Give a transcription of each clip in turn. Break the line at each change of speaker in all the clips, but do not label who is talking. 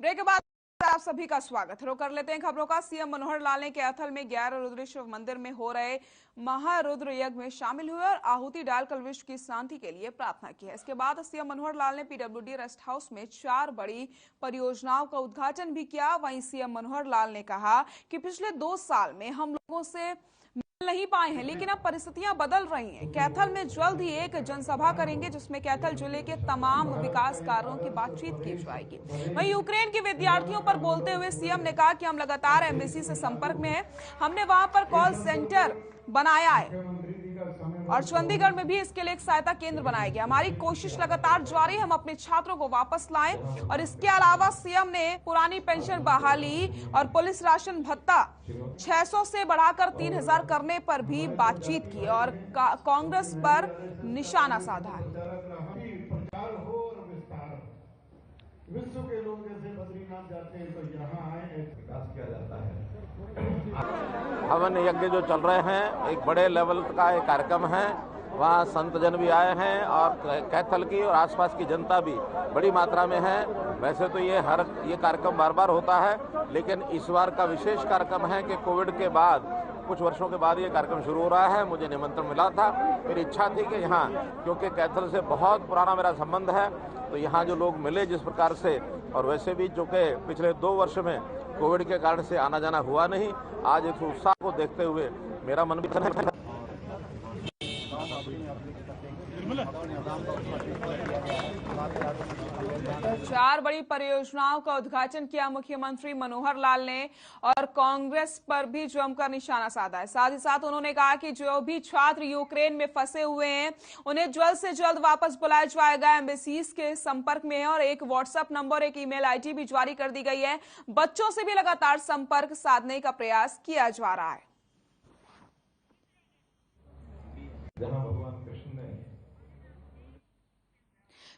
Break के बाद आप सभी का स्वागत है। कर लेते हैं खबरों का। सीएम मनोहर लाल ने कैथल में 11 रुद्रेश्वर मंदिर में हो रहे महारुद्र यज्ञ में शामिल हुए और आहुति डालकर विश्व की शांति के लिए प्रार्थना की है। इसके बाद सीएम मनोहर लाल ने पीडब्ल्यूडी रेस्ट हाउस में 4 बड़ी परियोजनाओं का उद्घाटन भी किया। वहीं सीएम मनोहर लाल ने कहा कि पिछले 2 साल में हम लोगों से मिल नहीं पाए हैं, लेकिन अब परिस्थितियां बदल रही हैं। कैथल में जल्द ही एक जनसभा करेंगे जिसमें कैथल जिले के तमाम विकास कार्यों की बातचीत की जाएगी। वहीं यूक्रेन के विद्यार्थियों पर बोलते हुए सीएम ने कहा कि हम लगातार एम्बेसी से संपर्क में हैं। हमने वहां पर कॉल सेंटर बनाया है और चंडीगढ़ में भी इसके लिए एक सहायता केंद्र बनाया गया। हमारी कोशिश लगातार जारी है, हम अपने छात्रों को वापस लाएं। और इसके अलावा सीएम ने पुरानी पेंशन बहाली और पुलिस राशन भत्ता 600 से बढ़ाकर 3000 करने पर भी बातचीत की और कांग्रेस पर निशाना साधा है।
विश्व के लोग जैसे बद्रीनाथ जाते हैं तो यहाँ आए, विकास किया जाता है।
हवन यज्ञ जो चल रहे हैं, एक बड़े लेवल का एक कार्यक्रम है। वहाँ संत जन भी आए हैं और कैथल की और आसपास की जनता भी बड़ी मात्रा में है। वैसे तो ये कार्यक्रम बार बार होता है, लेकिन इस बार का विशेष कार्यक्रम है कि कोविड के बाद कुछ वर्षों के बाद ये कार्यक्रम शुरू हो रहा है। मुझे निमंत्रण मिला था, मेरी इच्छा थी कि यहाँ, क्योंकि कैथल से बहुत पुराना मेरा संबंध है, तो यहाँ जो लोग मिले जिस प्रकार से, और वैसे भी जो कि पिछले 2 वर्ष में कोविड के कारण से आना जाना हुआ नहीं, आज इस उत्साह को देखते हुए मेरा मन भी
4 बड़ी परियोजनाओं का उद्घाटन किया मुख्यमंत्री मनोहर लाल ने और कांग्रेस पर भी जमकर निशाना साधा है। साथ ही साथ उन्होंने कहा कि जो भी छात्र यूक्रेन में फंसे हुए हैं उन्हें जल्द से जल्द वापस बुलाया जाएगा। एम्बेसीज के संपर्क में है और एक व्हाट्सएप नंबर, एक ईमेल आईडी भी जारी कर दी गई है। बच्चों से भी लगातार संपर्क साधने का प्रयास किया जा रहा है।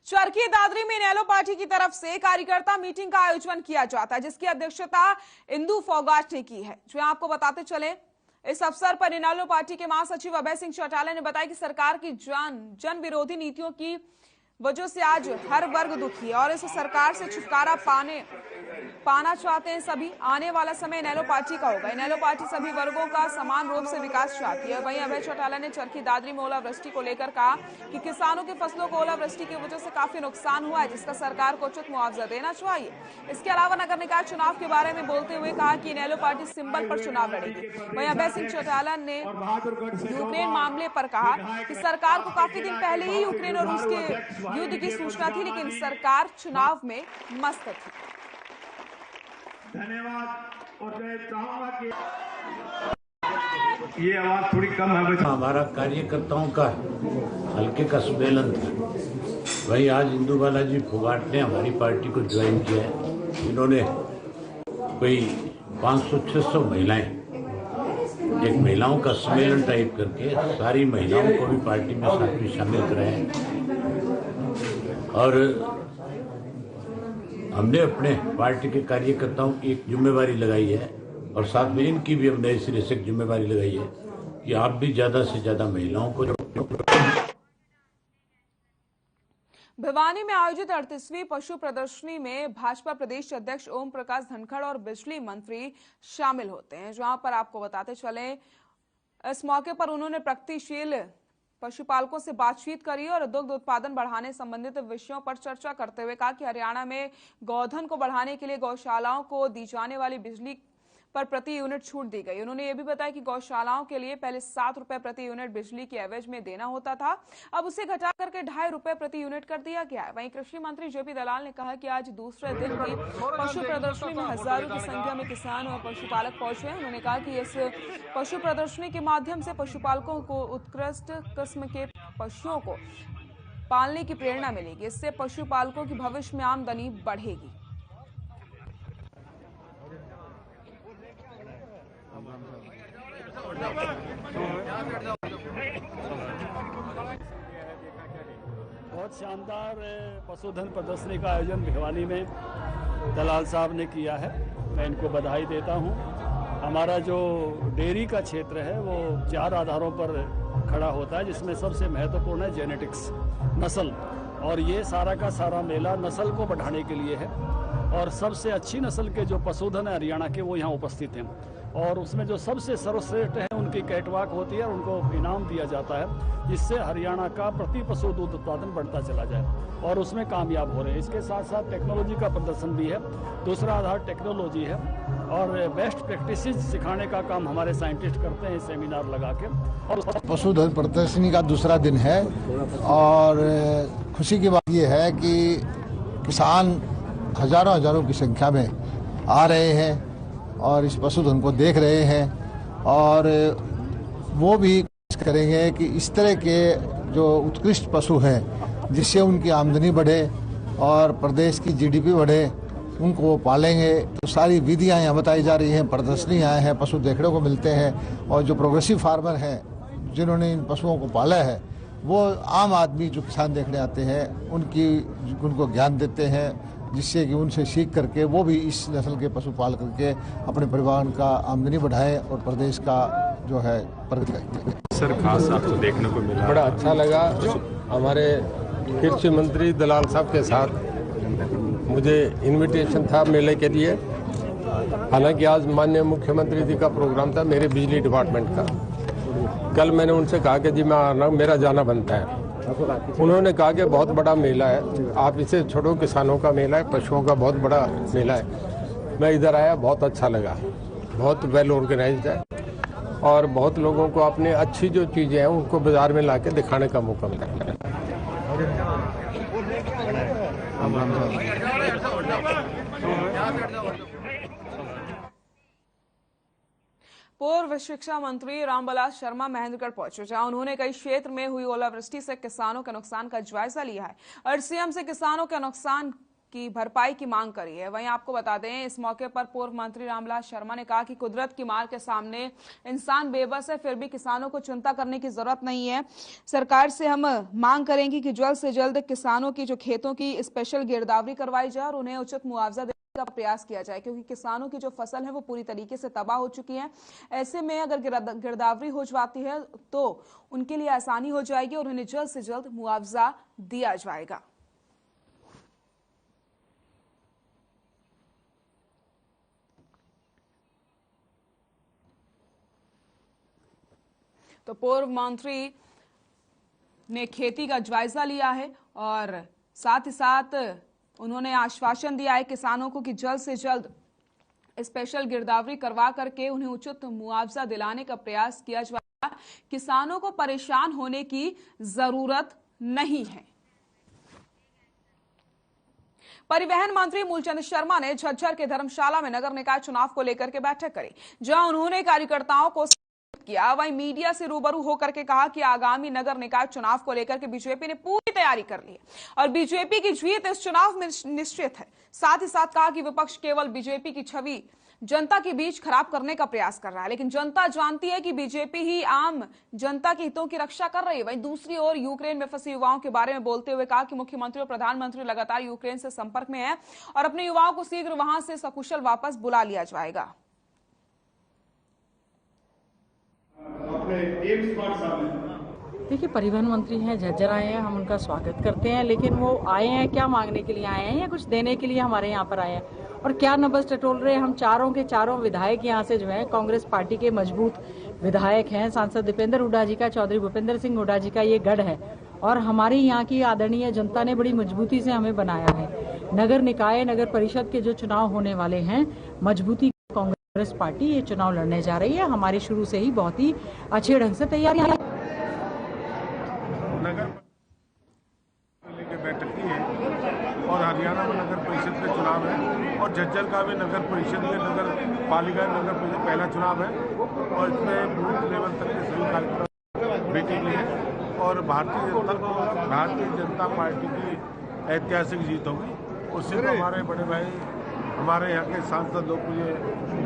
चरखी दादरी में इनेलो पार्टी की तरफ से कार्यकर्ता मीटिंग का आयोजन किया जाता है, जिसकी अध्यक्षता इंदु फोगाट ने की है। जो आपको बताते चले, इस अवसर पर इनेलो पार्टी के महासचिव अभय सिंह चौटाला ने बताया कि सरकार की जन विरोधी नीतियों की वजह से आज हर वर्ग दुखी है और इस सरकार से छुटकारा पाना चाहते हैं सभी। आने वाला समय इनेलो पार्टी का होगा। इनेलो पार्टी सभी वर्गों का समान रूप से विकास चाहती है। वहीं अभय चौटाला ने चरखी दादरी में ओलावृष्टि को लेकर कहा कि किसानों की फसलों को ओलावृष्टि की वजह से काफी नुकसान हुआ है, जिसका सरकार को उचित मुआवजा देना चाहिए। इसके अलावा नगर निकाय चुनाव के बारे में बोलते हुए कहा कि इनेलो पार्टी सिंबल पर चुनाव लड़ेगी। वहीं अभय सिंह चौटाला ने यूक्रेन मामले पर कहा कि सरकार को काफी दिन पहले ही यूक्रेन और रूस के युद्ध की सूचना थी, लेकिन सरकार चुनाव में मस्त थी।
धन्यवाद। और मैं चाहूंगा कि ये आवाज थोड़ी कम है।
हमारा कार्यकर्ताओं का हल्के का सम्मेलन था। वही आज इंदु बालाजी फोगाट ने हमारी पार्टी को ज्वाइन किया है। इन्होंने कोई 500-600 महिलाएं, एक महिलाओं का सम्मेलन टाइप करके सारी महिलाओं को भी पार्टी में साथ में शामिल कराया है। और हमने अपने पार्टी के कार्यकर्ताओं की एक जिम्मेवारी लगाई है और साथ में इनकी भी हमने नए सिरे से एक जिम्मेवारी लगाई है कि आप भी ज्यादा से ज्यादा महिलाओं को।
भिवानी में आयोजित 38वीं पशु प्रदर्शनी में भाजपा प्रदेश अध्यक्ष ओम प्रकाश धनखड़ और बिजली मंत्री शामिल होते हैं। जहां पर आपको बताते चले, इस मौके पर उन्होंने प्रगतिशील पशुपालकों से बातचीत करी और दुग्ध उत्पादन बढ़ाने संबंधित विषयों पर चर्चा करते हुए कहा कि हरियाणा में गौधन को बढ़ाने के लिए गौशालाओं को दी जाने वाली बिजली पर प्रति यूनिट छूट दी गई। उन्होंने ये भी बताया कि गौशालाओं के लिए पहले 7 रुपए प्रति यूनिट बिजली के एवज में देना होता था, अब उसे घटा करके 2.5 रुपए प्रति यूनिट कर दिया गया है। वहीं कृषि मंत्री जेपी दलाल ने कहा कि आज दूसरे दिन भी पशु प्रदर्शनी में हजारों की संख्या में किसान और पशुपालक पहुंचे हैं। उन्होंने कहा कि इस पशु प्रदर्शनी के माध्यम से पशुपालकों को उत्कृष्ट किस्म के पशुओं को पालने की प्रेरणा मिलेगी। इससे पशुपालकों की भविष्य में आमदनी बढ़ेगी।
बहुत शानदार पशुधन प्रदर्शनी का आयोजन भिवानी में दलाल साहब ने किया है। मैं इनको बधाई देता हूं। हमारा जो डेयरी का क्षेत्र है वो 4 आधारों पर खड़ा होता है, जिसमें सबसे महत्वपूर्ण है जेनेटिक्स, नस्ल। और ये सारा का सारा मेला नस्ल को बढ़ाने के लिए है। और सबसे अच्छी नस्ल के जो पशुधन है हरियाणा के वो यहाँ उपस्थित हैं और उसमें जो सबसे सर्वश्रेष्ठ है उनकी कैटवॉक होती है और उनको इनाम दिया जाता है, जिससे हरियाणा का प्रति पशु दूध उत्पादन बढ़ता चला जाए और उसमें कामयाब हो रहे हैं। इसके साथ साथ टेक्नोलॉजी का प्रदर्शन भी है, दूसरा आधार टेक्नोलॉजी है और बेस्ट प्रैक्टिसेस सिखाने का काम हमारे साइंटिस्ट करते हैं सेमिनार लगा के। और
पशुधन प्रदर्शनी का दूसरा दिन है और खुशी की बात यह है कि किसान हजारों की संख्या में आ रहे हैं और इस पशुधन को देख रहे हैं और वो भी कोशिश करेंगे कि इस तरह के जो उत्कृष्ट पशु हैं जिससे उनकी आमदनी बढ़े और प्रदेश की जीडीपी बढ़े, उनको वो पालेंगे। तो सारी विधियां यहाँ बताई जा रही हैं, प्रदर्शनी आए हैं, पशु देखने को मिलते हैं और जो प्रोग्रेसिव फार्मर हैं जिन्होंने इन पशुओं को पाला है वो आम आदमी जो किसान देखने आते हैं उनको ज्ञान देते हैं, जिससे कि उनसे सीख करके वो भी इस नस्ल के पशु पाल करके अपने परिवार का आमदनी बढ़ाएं और प्रदेश का जो है प्रगति करें।
सर खास आपको देखने को मिला,
बड़ा अच्छा लगा। हमारे कृषि मंत्री दलाल साहब के साथ मुझे इनविटेशन था मेले के लिए। हालांकि आज माननीय मुख्यमंत्री जी का प्रोग्राम था मेरे बिजली डिपार्टमेंट का। कल मैंने उनसे कहा कि जी मैं आना, मेरा जाना बनता है। उन्होंने कहा कि बहुत बड़ा मेला है, आप इसे छोड़ो, किसानों का मेला है, पशुओं का बहुत बड़ा मेला है। मैं इधर आया, बहुत अच्छा लगा, बहुत वेल ऑर्गेनाइज्ड है और बहुत लोगों को अपने अच्छी जो चीज़ें हैं उनको बाजार में लाके दिखाने का मौका मिला है।
पूर्व शिक्षा मंत्री रामबिलास शर्मा महेंद्रगढ़ पहुंचे, जहां उन्होंने कई क्षेत्र में हुई ओलावृष्टि से किसानों के नुकसान का जायजा लिया है और सीएम से किसानों के नुकसान की भरपाई की मांग करी है। वहीं आपको बता दें, इस मौके पर पूर्व मंत्री रामबिलास शर्मा ने कहा कि कुदरत की मार के सामने इंसान बेबस है, फिर भी किसानों को चिंता करने की जरूरत नहीं है। सरकार से हम मांग करेंगे कि जल्द से जल्द किसानों की जो खेतों की स्पेशल गिरदावरी करवाई जाए और उन्हें उचित मुआवजा का प्रयास किया जाए, क्योंकि किसानों की जो फसल है वो पूरी तरीके से तबाह हो चुकी है। ऐसे में अगर गिरदावरी हो जाती है तो उनके लिए आसानी हो जाएगी और उन्हें जल्द से जल्द मुआवजा दिया जाएगा। तो पूर्व मंत्री ने खेती का जायजा लिया है और साथ ही साथ उन्होंने आश्वासन दिया है किसानों को कि जल्द से जल्द स्पेशल गिरदावरी करवा करके उन्हें उचित मुआवजा दिलाने का प्रयास किया जाएगा। किसानों को परेशान होने की जरूरत नहीं है। परिवहन मंत्री मूलचंद शर्मा ने झज्जर के धर्मशाला में नगर निकाय चुनाव को लेकर के बैठक करी, जहां उन्होंने कार्यकर्ताओं को किया। वहीं मीडिया से रूबरू होकर के कहा कि आगामी नगर निकाय चुनाव को लेकर के बीजेपी ने पूरी तैयारी कर ली है और बीजेपी की जीत इस चुनाव में निश्चित है। साथ ही साथ कहा कि विपक्ष केवल बीजेपी की छवि जनता के बीच खराब करने का प्रयास कर रहा है, लेकिन जनता जानती है कि बीजेपी ही आम जनता के हितों की रक्षा कर रही है। वहीं दूसरी ओर यूक्रेन में फंसे युवाओं के बारे में बोलते हुए कहा कि मुख्यमंत्री और प्रधानमंत्री लगातार यूक्रेन से संपर्क में है और अपने युवाओं को शीघ्र वहां से सकुशल वापस बुला लिया जाएगा।
देखिए, परिवहन मंत्री हैं, झज्जर आए हैं, हम उनका स्वागत करते हैं, लेकिन वो आए हैं क्या मांगने के लिए आए हैं या कुछ देने के लिए हमारे यहाँ पर आए हैं? और क्या नब्ज टटोल रहे हैं? हम चारों के चारों विधायक यहाँ से जो है कांग्रेस पार्टी के मजबूत विधायक हैं। सांसद दीपेंद्र हुड्डा जी का, चौधरी भूपेंद्र सिंह हुड्डा जी का ये गढ़ है और हमारी यहाँ की आदरणीय जनता ने बड़ी मजबूती से हमें बनाया है। नगर निकाय, नगर परिषद के जो चुनाव होने वाले हैं, मजबूती कांग्रेस पार्टी ये चुनाव लड़ने जा रही है। हमारी शुरू से ही बहुत ही अच्छे ढंग से तैयारियां
नगर लेके बैठक की है और हरियाणा में नगर परिषद का चुनाव है और झज्जर का भी नगर परिषद में नगर पालिका नगर परिषद पहला चुनाव है और इसमें बूथ लेवल तक के सभी कार्यक्रम मीटिंग है और भारतीय जनता पार्टी की ऐतिहासिक जीत होगी। उससे तो हमारे बड़े भाई, हमारे यहाँ के सांसद लोकप्रिय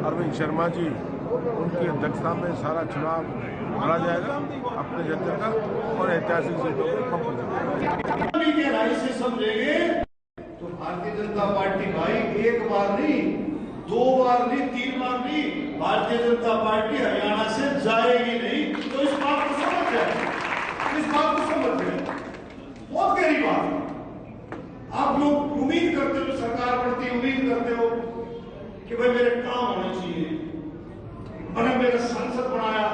अरविंद शर्मा जी, उनकी अध्यक्षता में सारा चुनाव लड़ा जाएगा अपने झज्जर का और ऐतिहासिक जीतों को
गहराई से समझेंगे तो भारतीय जनता पार्टी भाई एक बार नहीं, दो बार नहीं, तीन बार नहीं, भारतीय जनता पार्टी हरियाणा से जाएगी नहीं। तो इस बात को समझ जाए, इस बात को समझ जाए। बहुत गहरी बात। आप लोग उम्मीद करते हो, सरकार प्रति उम्मीद करते कि भाई मेरे काम होने चाहिए। मैंने मेरा सांसद बनाया,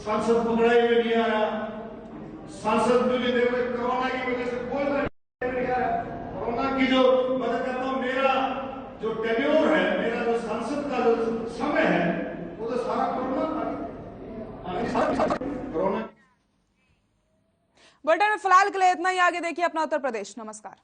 सांसद पकड़ाई में नहीं आया, सांसद में भी देखो कोरोना की वजह से कोई नहीं आया। कोरोना की जो मैं कहता हूँ मेरा जो टेन्योर है, मेरा जो सांसद का जो समय है, वो तो सारा कोरोना था। कोरोना
बुलेटिन में फिलहाल के लिए इतना ही। आगे देखिए अपना उत्तर प्रदेश। नमस्कार।